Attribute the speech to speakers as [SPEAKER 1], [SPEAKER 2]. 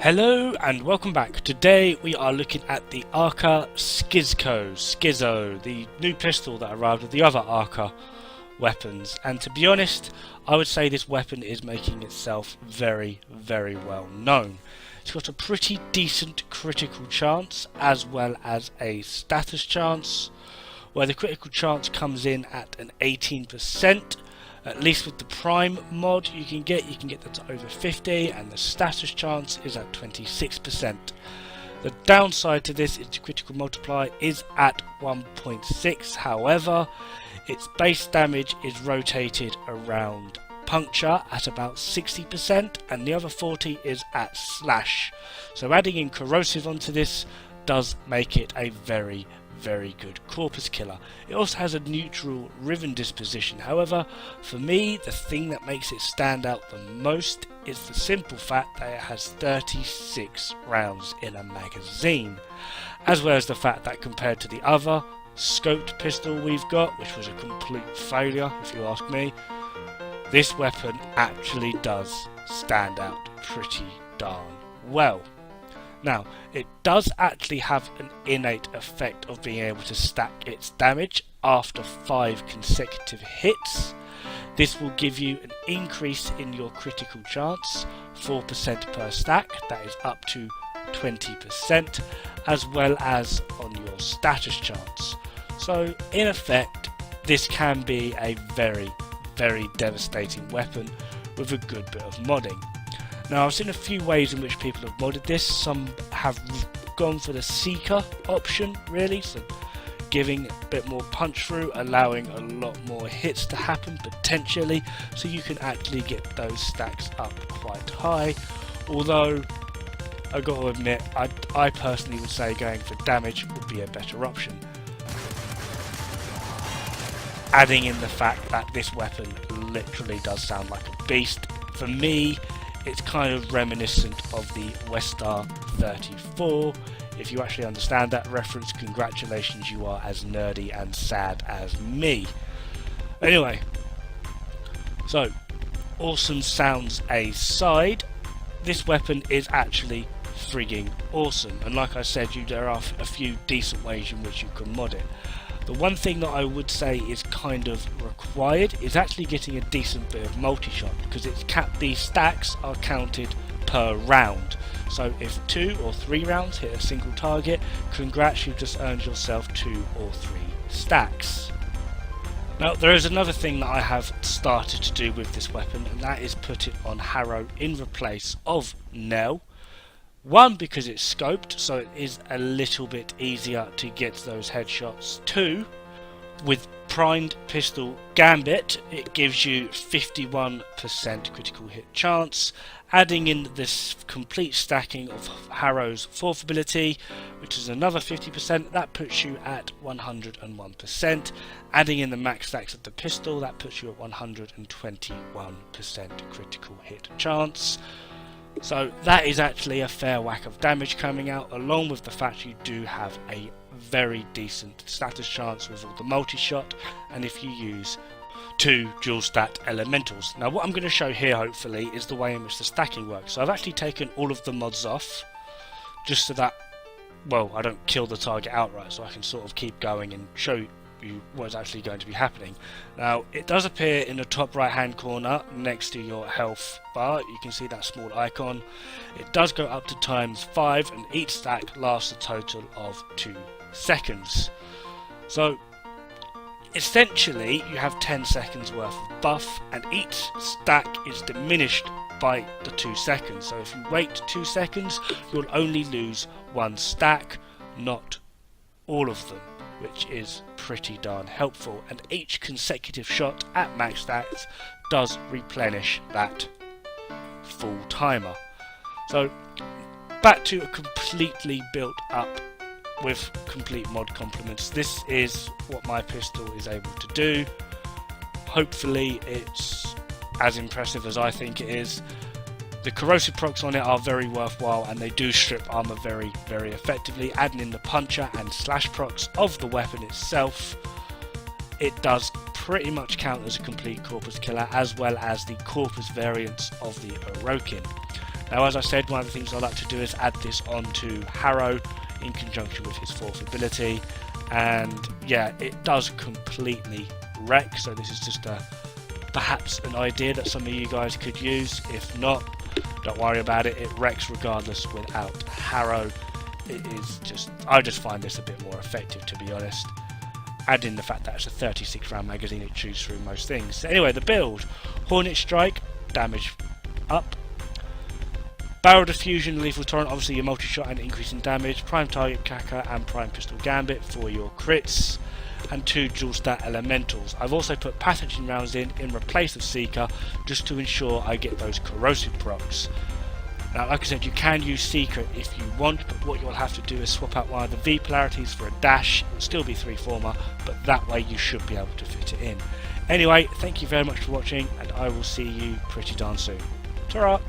[SPEAKER 1] Hello and welcome back. Today we are looking at the Arca Scisco, the new pistol that arrived with the other Arca weapons, and to be honest I would say this weapon is making itself very well known. It's got a pretty decent critical chance as well as a status chance, where the critical chance comes in at an 18%. At least with the Prime mod you can get that to over 50, and the status chance is at 26%. The downside to this is the critical multiplier is at 1.6, however its base damage is rotated around puncture at about 60% and the other 40 is at slash. So adding in corrosive onto this does make it a very good corpus killer. It also has a neutral riven disposition. However, for me the thing that makes it stand out the most is the simple fact that it has 36 rounds in a magazine, as well as the fact that compared to the other scoped pistol we've got, which was a complete failure if you ask me, this weapon actually does stand out pretty darn well. Now, it does actually have an innate effect of being able to stack its damage after 5 consecutive hits. This will give you an increase in your critical chance, 4% per stack, that is up to 20%, as well as on your status chance. So, in effect, this can be a very devastating weapon with a good bit of modding. Now, I've seen a few ways in which people have modded this. Some have gone for the Seeker option, really, so giving a bit more punch through, allowing a lot more hits to happen potentially, so you can actually get those stacks up quite high. Although, I've got to admit, I personally would say going for damage would be a better option. Adding in the fact that this weapon literally does sound like a beast. For me, it's kind of reminiscent of the Westar 34. If you actually understand that reference, congratulations, you are as nerdy and sad as me. Anyway, so awesome sounds aside, this weapon is actually frigging awesome, and like I said, there are a few decent ways in which you can mod it. The one thing that I would say is kind of required is actually getting a decent bit of multi-shot, because these stacks are counted per round. So if 2 or 3 rounds hit a single target, congrats, you've just earned yourself 2 or 3 stacks. Now, there is another thing that I have started to do with this weapon, and that is put it on Harrow in replace of Nell. One, because it's scoped, so it is a little bit easier to get those headshots. 2, with primed pistol Gambit, it gives you 51% critical hit chance. Adding in this complete stacking of Harrow's 4th ability, which is another 50%, that puts you at 101%. Adding in the max stacks of the pistol, that puts you at 121% critical hit chance. So that is actually a fair whack of damage coming out, along with the fact you do have a very decent status chance with all the multi-shot, and if you use 2 dual stat elementals. Now what I'm going to show here hopefully is the way in which the stacking works. So I've actually taken all of the mods off, just so that, well, I don't kill the target outright, so I can sort of keep going and show you what's actually going to be happening. Now, it does appear in the top right hand corner next to your health bar. You can see that small icon. It does go up to ×5, and each stack lasts a total of 2 seconds. So essentially you have 10 seconds worth of buff, and each stack is diminished by the 2 seconds. So if you wait 2 seconds, you'll only lose 1 stack, not all of them, which is pretty darn helpful, and each consecutive shot at max stats does replenish that full timer. So back to a completely built up with complete mod complements. This is what my pistol is able to do. Hopefully it's as impressive as I think it is. The corrosive procs on it are very worthwhile, and they do strip armor very effectively. Adding in the puncher and slash procs of the weapon itself, it does pretty much count as a complete corpus killer, as well as the corpus variants of the Orokin. Now, as I said, one of the things I like to do is add this onto Harrow in conjunction with his 4th ability, and yeah, it does completely wreck, so this is just perhaps an idea that some of you guys could use. If not, don't worry about it, it wrecks regardless without Harrow. It is just, I just find this a bit more effective, to be honest. Add in the fact that it's a 36 round magazine, it chews through most things. So anyway, the build: Hornet Strike, damage up. Barrel Diffusion, Lethal Torrent, obviously your multi-shot and increasing damage. Prime Target Cacker and Prime Pistol Gambit for your crits. And 2 dual stat elementals. I've also put Pathogen rounds in replace of Seeker, just to ensure I get those corrosive procs. Now, like I said, you can use Secret if you want, but what you'll have to do is swap out one of the V polarities for a dash. It'll still be 3-former, but that way you should be able to fit it in. Anyway, thank you very much for watching, and I will see you pretty darn soon. Ta-ra!